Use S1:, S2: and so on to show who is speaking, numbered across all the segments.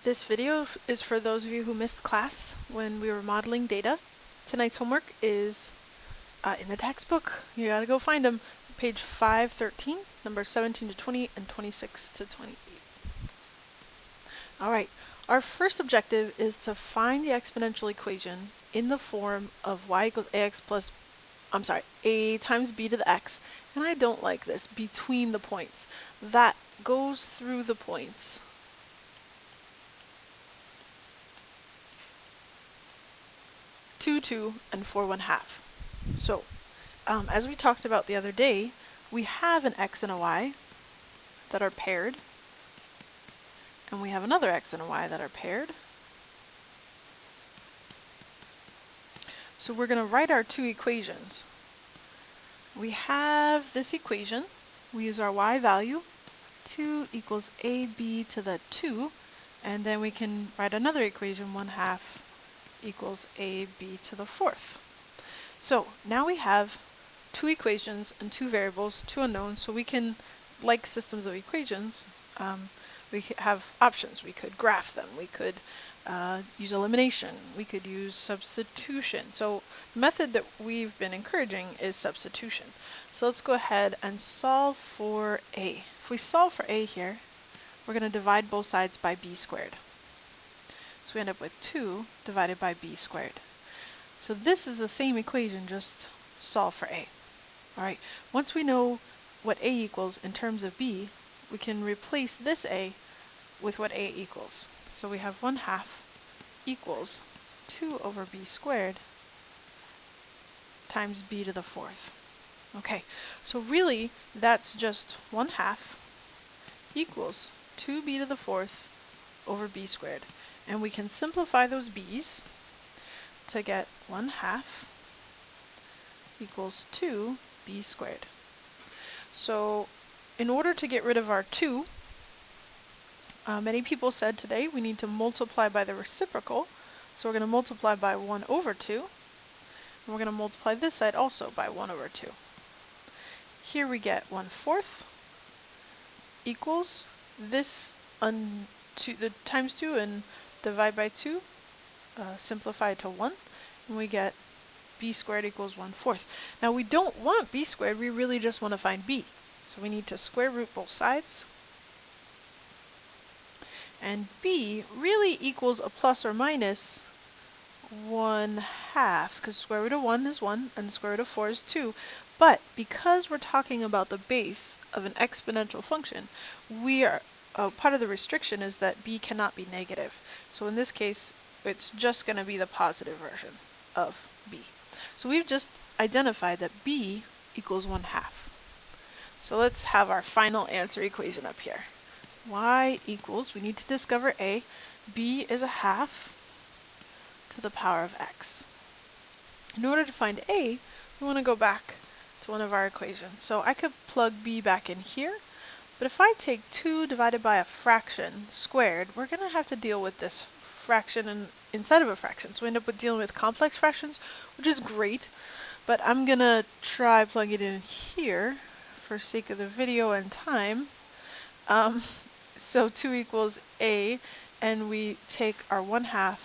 S1: This video is for those of you who missed class when we were modeling data. Tonight's homework is in the textbook. You gotta go find them. Page 513, numbers 17 to 20 and 26 to 28. Alright, our first objective is to find the exponential equation in the form of y equals ax plus, a times b to the x. And I don't like this, between the points. That goes through the points. Two, 2, and 4, 1/2. So, as we talked about the other day, we have an x and a y that are paired, and we have another x and a y that are paired. So we're going to write our two equations. We have this equation. We use our y value, 2 equals ab to the 2, and then we can write another equation, 1/2 equals ab to the 4th. So now we have two equations and two variables, two unknowns, so we can, like systems of equations, we have options. We could graph them, we could use elimination, we could use substitution. So the method that we've been encouraging is substitution. So let's go ahead and solve for a. If we solve for a here, we're going to divide both sides by b squared. So we end up with 2 divided by b squared. So this is the same equation, just solve for a. Alright, once we know what a equals in terms of b, we can replace this a with what a equals. So we have 1/2 equals 2 over b squared times b to the 4th. Okay, so really that's just 1/2 equals 2b to the 4th over b squared. And we can simplify those b's to get 1/2 equals 2b squared. So in order to get rid of our 2, many people said today we need to multiply by the reciprocal. So we're going to multiply by 1 over 2. And we're going to multiply this side also by 1 over 2. Here we get 1/4 equals this the times 2 and divide by 2, simplify to 1, and we get b squared equals 1/4. Now we don't want b squared, we really just want to find b. So we need to square root both sides. And b really equals a plus or minus 1/2, because square root of 1 is 1 and square root of 4 is 2. But because we're talking about the base of an exponential function, we are part of the restriction is that b cannot be negative. So in this case, it's just going to be the positive version of b. So we've just identified that b equals 1/2. So let's have our final answer equation up here. Y equals, we need to discover a, b is 1/2 to the power of x. In order to find a, we want to go back to one of our equations. So I could plug b back in here, but if I take 2 divided by a fraction squared, we're going to have to deal with this fraction inside of a fraction. So we end up with dealing with complex fractions, which is great, but I'm going to try plug it in here for sake of the video and time. So 2 equals a, and we take our 1/2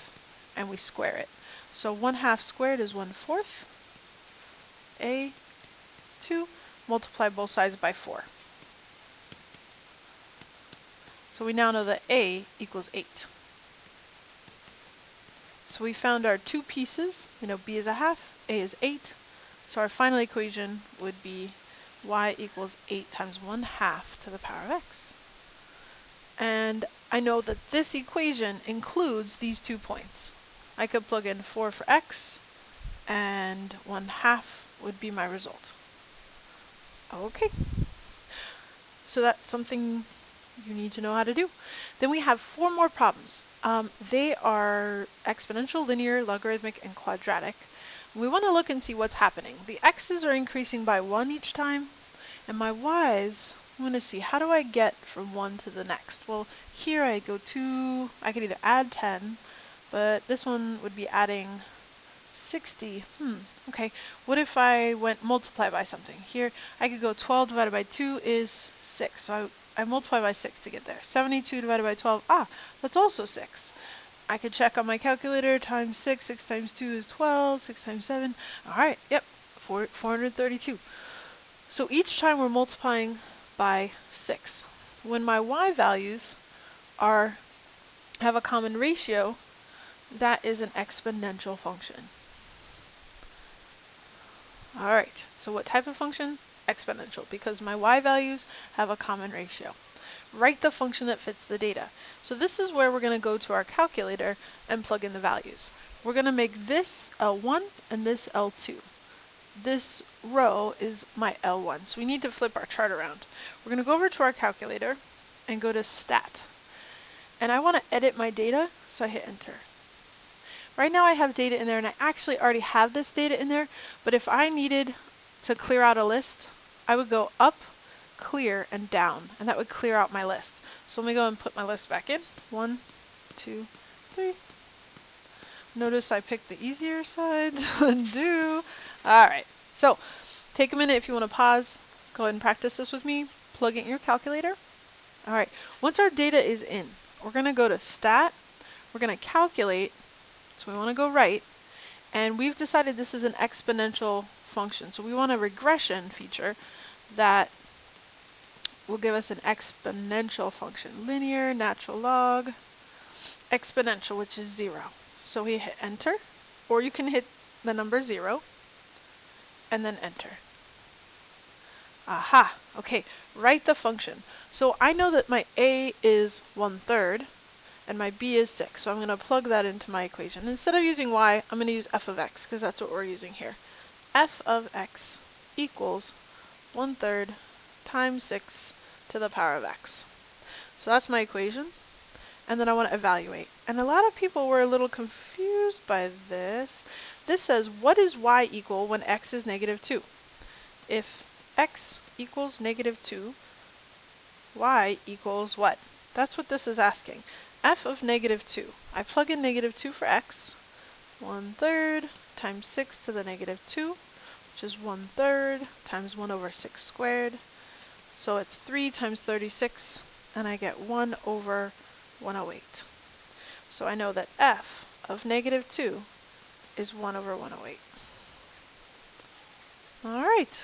S1: and we square it. So 1/2 squared is 1/4. A, 2, multiply both sides by 4. So we now know that a equals 8. So we found our two pieces. We know b is 1/2, a is 8. So our final equation would be y equals 8 times 1/2 to the power of x. And I know that this equation includes these 2 points. I could plug in 4 for x, and 1/2 would be my result. Okay. So that's something you need to know how to do. Then we have 4 more problems. They are exponential, linear, logarithmic, and quadratic. We want to look and see what's happening. The x's are increasing by 1 each time, and my y's, I want to see, how do I get from one to the next? Well, here I go to, I could either add 10, but this one would be adding 60. Okay, what if I went multiply by something? Here I could go 12 divided by 2 is 6. So I multiply by 6 to get there. 72 divided by 12, that's also 6. I could check on my calculator, times 6, 6 times 2 is 12, 6 times 7. All right, yep, 432. So each time we're multiplying by 6. When my y values have a common ratio, that is an exponential function. All right, so what type of function? Exponential, because my y values have a common ratio. Write the function that fits the data. So this is where we're going to go to our calculator and plug in the values. We're going to make this L1 and this L2. This row is my L1, so we need to flip our chart around. We're going to go over to our calculator and go to Stat. And I want to edit my data, so I hit Enter. Right now I have data in there, and I actually already have this data in there, but if I needed to clear out a list, I would go up, clear, and down, and that would clear out my list. So let me go and put my list back in. 1, 2, 3. Notice I picked the easier side to undo. Alright, so take a minute if you want to pause. Go ahead and practice this with me. Plug in your calculator. Alright, once our data is in, we're going to go to Stat. We're going to calculate. So we want to go right, and we've decided this is an exponential function. So we want a regression feature that will give us an exponential function. Linear, natural log, exponential, which is 0. So we hit Enter, or you can hit the number 0, and then Enter. Aha, okay, write the function. So I know that my a is 1/3, and my b is 6. So I'm going to plug that into my equation. Instead of using y, I'm going to use f of x, because that's what we're using here. F of x equals 1/3 times 6 to the power of x. So that's my equation. And then I want to evaluate. And a lot of people were a little confused by this. This says, what is y equal when x is -2? If x equals -2, y equals what? That's what this is asking. F of -2. I plug in -2 for x. 1/3 times 6 to the -2, which is 1/3 times 1 over 6 squared. So it's 3 times 36, and I get 1 over 108. So I know that f of -2 is 1 over 108. All right,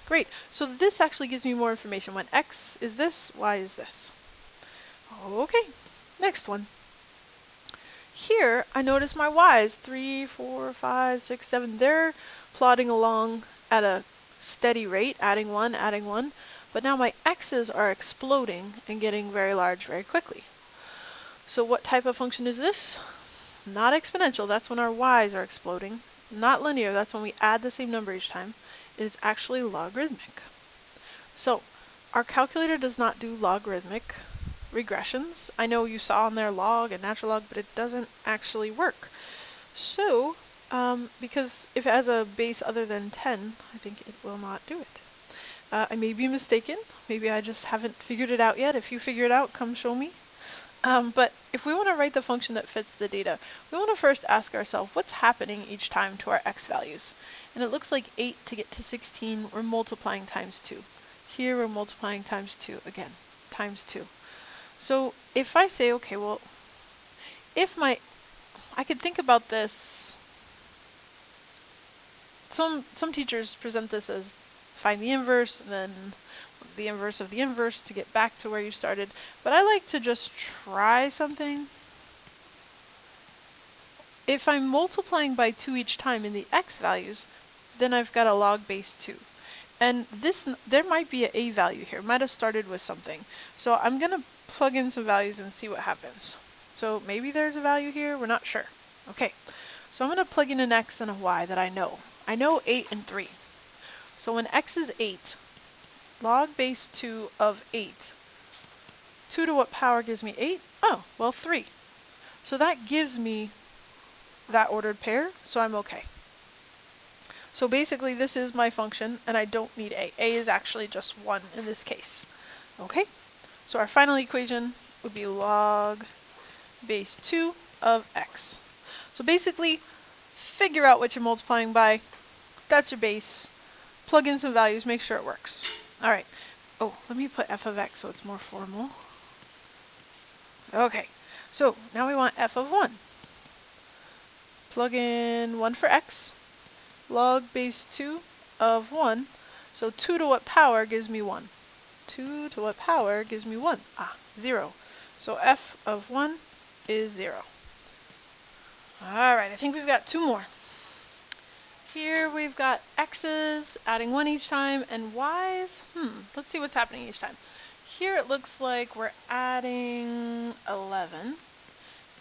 S1: great. So this actually gives me more information. When x is this, y is this. Okay, next one. Here, I notice my y's, 3, 4, 5, 6, 7, they're plodding along at a steady rate, adding 1, but now my x's are exploding and getting very large very quickly. So what type of function is this? Not exponential, that's when our y's are exploding. Not linear, that's when we add the same number each time. It is actually logarithmic. So our calculator does not do logarithmic regressions. I know you saw on there log and natural log, but it doesn't actually work. So, because if it has a base other than 10, I think it will not do it. I may be mistaken. Maybe I just haven't figured it out yet. If you figure it out, come show me. But if we want to write the function that fits the data, we want to first ask ourselves what's happening each time to our x values. And it looks like 8 to get to 16, we're multiplying times 2. Here we're multiplying times 2 again, times 2. So if I say, okay, well, I could think about this. Some teachers present this as find the inverse, and then the inverse of the inverse to get back to where you started. But I like to just try something. If I'm multiplying by 2 each time in the x values, then I've got a log base 2. And there might be an a value here. It might have started with something. So I'm going to plug in some values and see what happens. So maybe there's a value here. We're not sure. Okay, so I'm going to plug in an x and a y that I know. I know 8 and 3. So when x is 8, log base 2 of 8. 2 to what power gives me 8? Oh, well, 3. So that gives me that ordered pair, so I'm okay. So basically this is my function, and I don't need a. A is actually just 1 in this case. Okay, so our final equation would be log base 2 of x. So basically, figure out what you're multiplying by. That's your base. Plug in some values, make sure it works. All right, Oh, let me put f of x so it's more formal. Okay, so now we want f of 1. Plug in 1 for x, log base 2 of 1. So 2 to what power gives me 1? 2 to what power gives me 1? 0. So f of 1 is 0. Alright, I think we've got 2 more. Here we've got x's, adding 1 each time, and y's. Let's see what's happening each time. Here it looks like we're adding 11,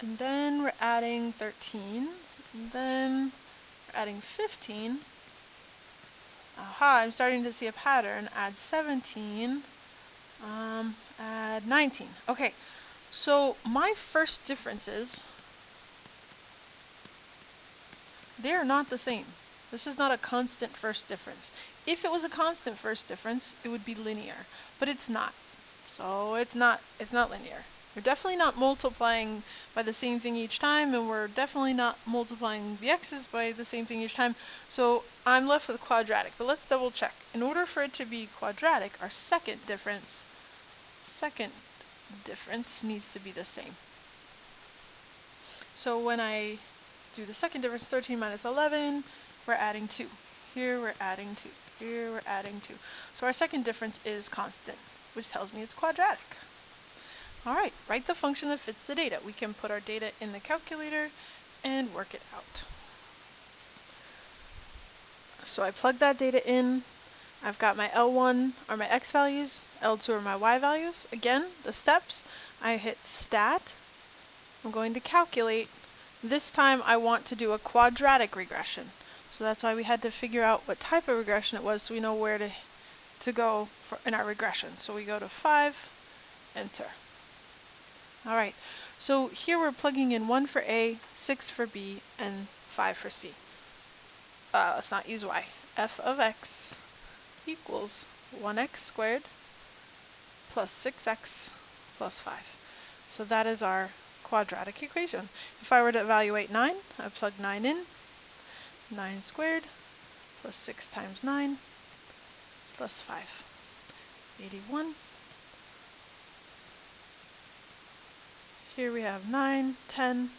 S1: and then we're adding 13, and then we're adding 15. Aha, I'm starting to see a pattern. Add 17, add 19. Okay, so my first differences, they're not the same. This is not a constant first difference. If it was a constant first difference, it would be linear, but it's not. So it's not linear. We're definitely not multiplying by the same thing each time, and we're definitely not multiplying the x's by the same thing each time. So I'm left with quadratic, but let's double check. In order for it to be quadratic, our second difference needs to be the same. So when I do the second difference, 13 minus 11, we're adding 2. Here we're adding 2. Here we're adding 2. So our second difference is constant, which tells me it's quadratic. Alright, write the function that fits the data. We can put our data in the calculator and work it out. So I plug that data in. I've got my L1 are my x values, L2 are my y values. Again, the steps, I hit stat. I'm going to calculate. This time I want to do a quadratic regression. So that's why we had to figure out what type of regression it was so we know where to go in our regression. So we go to 5, enter. Alright, so here we're plugging in 1 for A, 6 for B, and 5 for C. Let's not use y. F of x equals 1x squared plus 6x plus 5. So that is our quadratic equation. If I were to evaluate 9, I plug 9 in. 9 squared plus 6 times 9 plus 5. 81. Here we have 9, 10,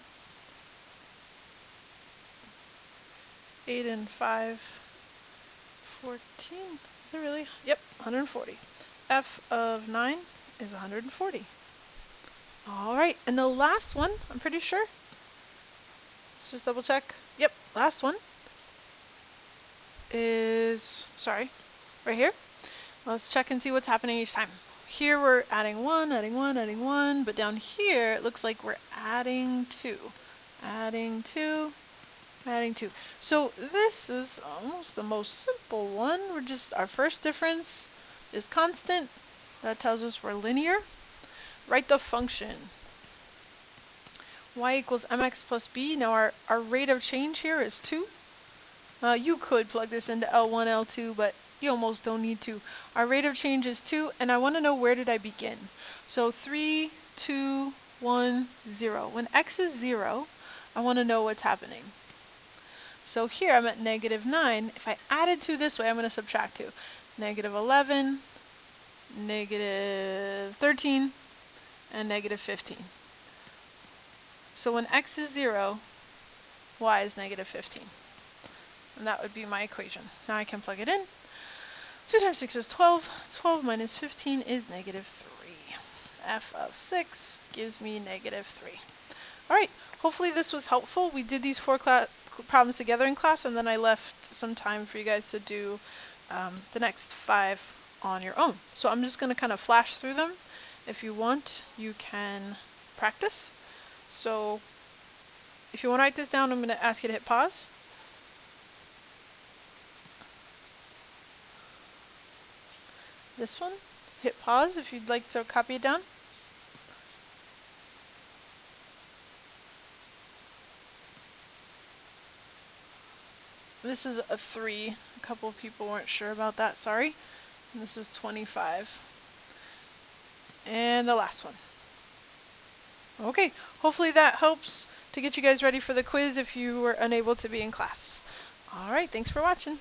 S1: 8 and 5, 14. Is it really? Yep, 140. F of 9 is 140. Alright, and the last one, I'm pretty sure. Let's just double check. Yep, last one is, sorry, right here. Let's check and see what's happening each time. Here we're adding 1, adding 1, adding 1, but down here it looks like we're adding 2. Adding 2, adding 2. So this is almost the most simple one. Our first difference is constant. That tells us we're linear. Write the function. Y equals mx plus b. Now our rate of change here is 2. You could plug this into L1, L2, but you almost don't need to. Our rate of change is 2, and I want to know where did I begin. So 3, 2, 1, 0. When x is 0, I want to know what's happening. So here I'm at negative 9. If I added 2 this way, I'm going to subtract 2. Negative 11, negative 13, and negative 15. So when x is 0, y is negative 15. And that would be my equation. Now I can plug it in. 2 times 6 is 12. 12 minus 15 is negative 3. F of 6 gives me negative 3. Alright, hopefully this was helpful. We did these 4 problems together in class, and then I left some time for you guys to do the next 5 on your own. So I'm just going to kind of flash through them. If you want, you can practice. So if you want to write this down, I'm going to ask you to hit pause. This one, hit pause if you'd like to copy it down. This is a 3. A couple of people weren't sure about that, sorry. And this is 25. And the last one. Okay, hopefully that helps to get you guys ready for the quiz if you were unable to be in class. Alright, thanks for watching.